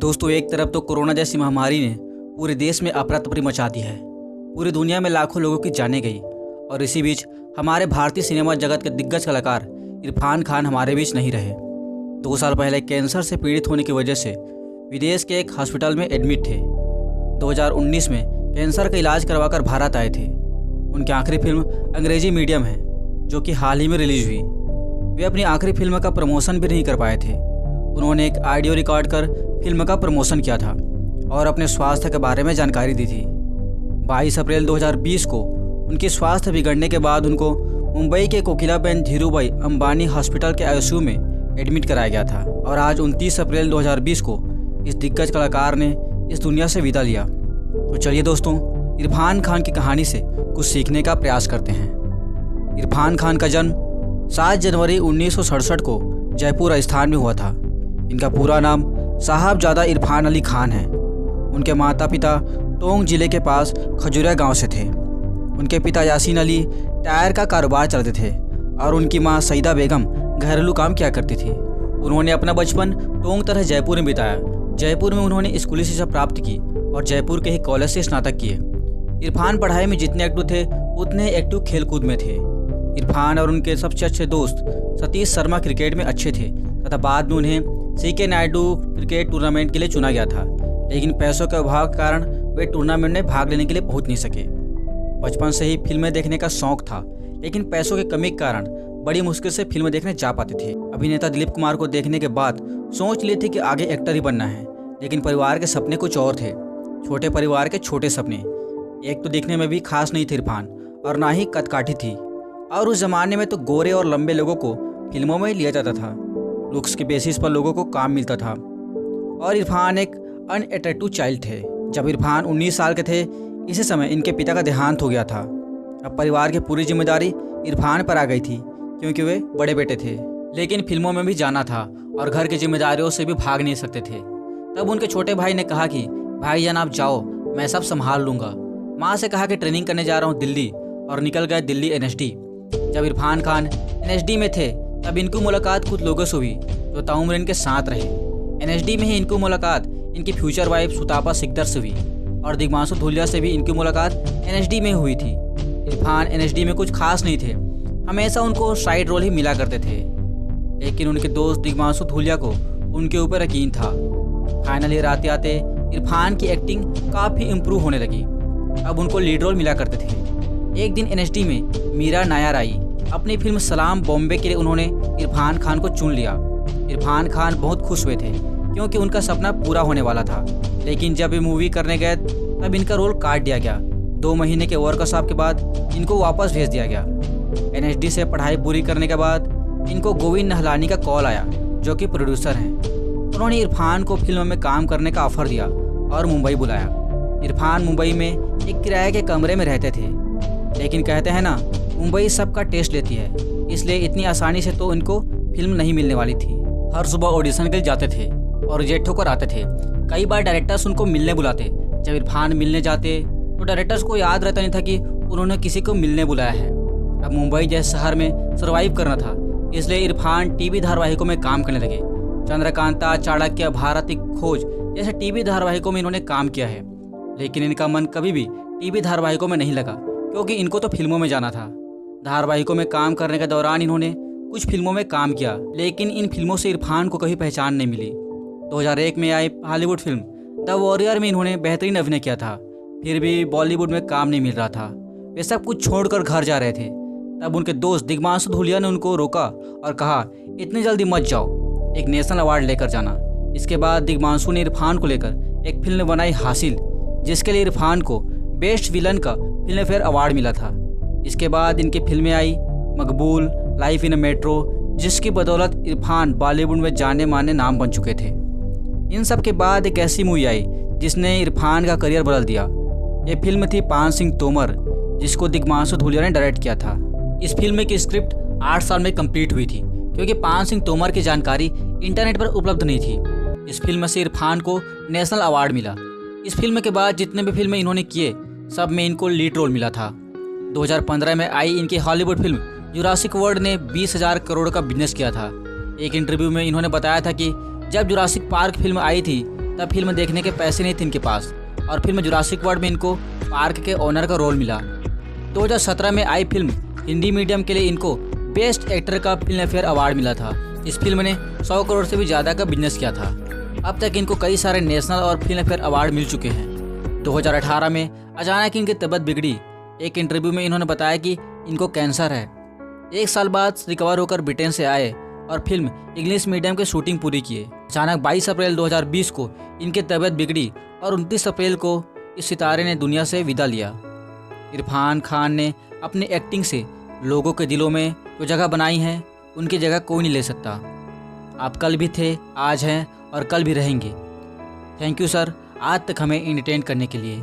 दोस्तों, एक तरफ तो कोरोना जैसी महामारी ने पूरे देश में अफरा तफरी मचा दी है। पूरी दुनिया में लाखों लोगों की जानें गई और इसी बीच हमारे भारतीय सिनेमा जगत के दिग्गज कलाकार इरफान खान हमारे बीच नहीं रहे। 2 साल पहले कैंसर से पीड़ित होने की वजह से विदेश के एक हॉस्पिटल में एडमिट थे। 2019 में कैंसर का इलाज करवाकर भारत आए थे। उनकी आखिरी फिल्म अंग्रेजी मीडियम है, जो कि हाल ही में रिलीज हुई। वे अपनी आखिरी फिल्म का प्रमोशन भी नहीं कर पाए थे। उन्होंने एक ऑडियो रिकॉर्ड कर फिल्म का प्रमोशन किया था और अपने स्वास्थ्य के बारे में जानकारी दी थी। 22 अप्रैल 2020 को उनके स्वास्थ्य बिगड़ने के बाद उनको मुंबई के कोकिलाबेन धीरूभाई अंबानी हॉस्पिटल के आईसीयू में एडमिट कराया गया था और आज 29 अप्रैल 2020 को इस दिग्गज कलाकार ने इस दुनिया से विदा लिया। तो चलिए दोस्तों, इरफान खान की कहानी से कुछ सीखने का प्रयास करते हैं। इरफान खान का जन्म 7 जनवरी 1967 को जयपुर राजस्थान में हुआ था। इनका पूरा नाम साहबजादा इरफान अली खान है। उनके माता पिता टोंक जिले के पास खजुरिया गांव से थे। उनके पिता यासीन अली टायर का कारोबार चलाते थे और उनकी मां सईदा बेगम घरेलू काम किया करती थी। उन्होंने अपना बचपन टोंक तरह जयपुर में बिताया। जयपुर में उन्होंने स्कूली शिक्षा प्राप्त की और जयपुर के ही कॉलेज से स्नातक किए। इरफान पढ़ाई में जितने एक्टिव थे उतने एक्टिव खेलकूद में थे। इरफान और उनके सबसे अच्छे दोस्त सतीश शर्मा क्रिकेट में अच्छे थे तथा बाद में उन्हें सीके नायडू क्रिकेट टूर्नामेंट के लिए चुना गया था, लेकिन पैसों के अभाव के कारण वे टूर्नामेंट में भाग लेने के लिए पहुंच नहीं सके। बचपन से ही फिल्में देखने का शौक था, लेकिन पैसों की कमी के कारण बड़ी मुश्किल से फिल्में देखने जा पाते थे। अभिनेता दिलीप कुमार को देखने के बाद सोच ली थी कि आगे एक्टर ही बनना है, लेकिन परिवार के सपने कुछ और थे। छोटे परिवार के छोटे सपने। एक तो दिखने में भी खास नहीं थे इरफान और ना ही कदकाठी थी, और उस जमाने में तो गोरे और लंबे लोगों को फिल्मों में लिया जाता था। लुक्स के बेसिस पर लोगों को काम मिलता था और इरफान एक अनअट्रैक्टिव चाइल्ड थे। जब इरफान 19 साल के थे, इसी समय इनके पिता का देहांत हो गया था। अब परिवार की पूरी जिम्मेदारी इरफान पर आ गई थी, क्योंकि वे बड़े बेटे थे, लेकिन फिल्मों में भी जाना था और घर की जिम्मेदारियों से भी भाग नहीं सकते थे। तब उनके छोटे भाई ने कहा कि भाईजान आप जाओ, मैं सब संभाल लूँगा। माँ से कहा कि ट्रेनिंग करने जा रहा हूँ दिल्ली, और निकल गए दिल्ली NSD। जब इरफान खान NSD में थे तब इनकी मुलाकात कुछ लोगों से हुई जो ताउम्र इनके साथ रहे। NSD में ही इनकी मुलाकात इनकी फ्यूचर वाइफ सुतापा सिकदर से हुई और दिग्मांशु धूलिया से भी इनकी मुलाकात NSD में हुई थी। इरफान NSD में कुछ खास नहीं थे, हमेशा उनको साइड रोल ही मिला करते थे, लेकिन उनके दोस्त दिग्मांशु धूलिया को उनके ऊपर यकीन था। फाइनली आते आते इरफान की एक्टिंग काफ़ी इम्प्रूव होने लगी। अब उनको लीड रोल मिला करते थे। एक दिन NSD में मीरा नायर आई। अपनी फिल्म सलाम बॉम्बे के लिए उन्होंने इरफान खान को चुन लिया। इरफान खान बहुत खुश हुए थे, क्योंकि उनका सपना पूरा होने वाला था। लेकिन जब ये मूवी करने गए तब इनका रोल काट दिया गया। 2 महीने के वर्कशॉप के बाद इनको वापस भेज दिया गया। NSD से पढ़ाई पूरी करने के बाद इनको गोविंद नहलानी का कॉल आया, जो कि प्रोड्यूसर हैं। उन्होंने इरफान को फिल्म में काम करने का ऑफर दिया और मुंबई बुलाया। इरफान मुंबई में एक किराए के कमरे में रहते थे, लेकिन कहते हैं ना, मुंबई सबका टेस्ट लेती है, इसलिए इतनी आसानी से तो इनको फिल्म नहीं मिलने वाली थी। हर सुबह ऑडिशन के लिए जाते थे और रिजेक्ट होकर आते थे। कई बार डायरेक्टर्स उनको मिलने बुलाते। जब इरफान मिलने जाते तो डायरेक्टर्स को याद रहता नहीं था कि उन्होंने किसी को मिलने बुलाया है। अब मुंबई जैसे शहर में सर्वाइव करना था, इसलिए इरफान टीवी धारावाहिकों में काम करने लगे। चंद्रकांता, चाणक्य, भारत की खोज जैसे टीवी धारावाहिकों में इन्होंने काम किया है, लेकिन इनका मन कभी भी टीवी धारावाहिकों में नहीं लगा, क्योंकि इनको तो फिल्मों में जाना था। धारावाहिकों में काम करने के दौरान इन्होंने कुछ फिल्मों में काम किया, लेकिन इन फिल्मों से इरफान को कभी पहचान नहीं मिली। 2001 में आई हॉलीवुड फिल्म द वॉरियर में इन्होंने बेहतरीन अभिनय किया था, फिर भी बॉलीवुड में काम नहीं मिल रहा था। वे सब कुछ छोड़कर घर जा रहे थे। तब उनके दोस्त दिग्मांशु धूलिया ने उनको रोका और कहा, इतनी जल्दी मत जाओ, एक नेशनल अवार्ड लेकर जाना। इसके बाद दिग्मांशु ने इरफान को लेकर एक फिल्म बनाई हासिल, जिसके लिए इरफान को बेस्ट विलन का फिल्म फेयर अवार्ड मिला था। इसके बाद इनकी फिल्में आई मकबूल, लाइफ इन मेट्रो, जिसकी बदौलत इरफान बॉलीवुड में जाने माने नाम बन चुके थे। इन सब के बाद एक ऐसी मूवी आई जिसने इरफान का करियर बदल दिया। ये फिल्म थी पान सिंह तोमर, जिसको दिग्मांशु धूलिया ने डायरेक्ट किया था। इस फिल्म की स्क्रिप्ट 8 साल में कंप्लीट हुई थी, क्योंकि पान सिंह तोमर की जानकारी इंटरनेट पर उपलब्ध नहीं थी। इस फिल्म से इरफान को नेशनल अवार्ड मिला। इस फिल्म के बाद जितने भी फिल्में इन्होंने किए, सब में इनको लीड रोल मिला था। 2015 में आई इनकी हॉलीवुड फिल्म जुरासिक वर्ल्ड ने 20,000 करोड़ का बिजनेस किया था। एक इंटरव्यू में इन्होंने बताया था कि जब जुरासिक पार्क फिल्म आई थी तब फिल्म देखने के पैसे नहीं थे इनके पास और फिल्म जुरासिक वर्ल्ड में इनको पार्क के ओनर का रोल मिला। 2017 में आई फिल्म हिंदी मीडियम के लिए इनको बेस्ट एक्टर का फिल्म फेयर अवार्ड मिला था। इस फिल्म ने 100 करोड़ से भी ज़्यादा का बिजनेस किया था। अब तक इनको कई सारे नेशनल और फिल्म फेयर अवार्ड मिल चुके हैं। 2018 में अचानक इनकी तबीयत बिगड़ी। एक इंटरव्यू में इन्होंने बताया कि इनको कैंसर है। 1 साल बाद रिकवर होकर ब्रिटेन से आए और फिल्म इंग्लिश मीडियम की शूटिंग पूरी किए। अचानक 22 अप्रैल 2020 को इनकी तबीयत बिगड़ी और 29 अप्रैल को इस सितारे ने दुनिया से विदा लिया। इरफान खान ने अपनी एक्टिंग से लोगों के दिलों में जो जगह बनाई है उनकी जगह कोई नहीं ले सकता। आप कल भी थे, आज हैं और कल भी रहेंगे। थैंक यू सर, आज तक हमें एंटरटेन करने के लिए।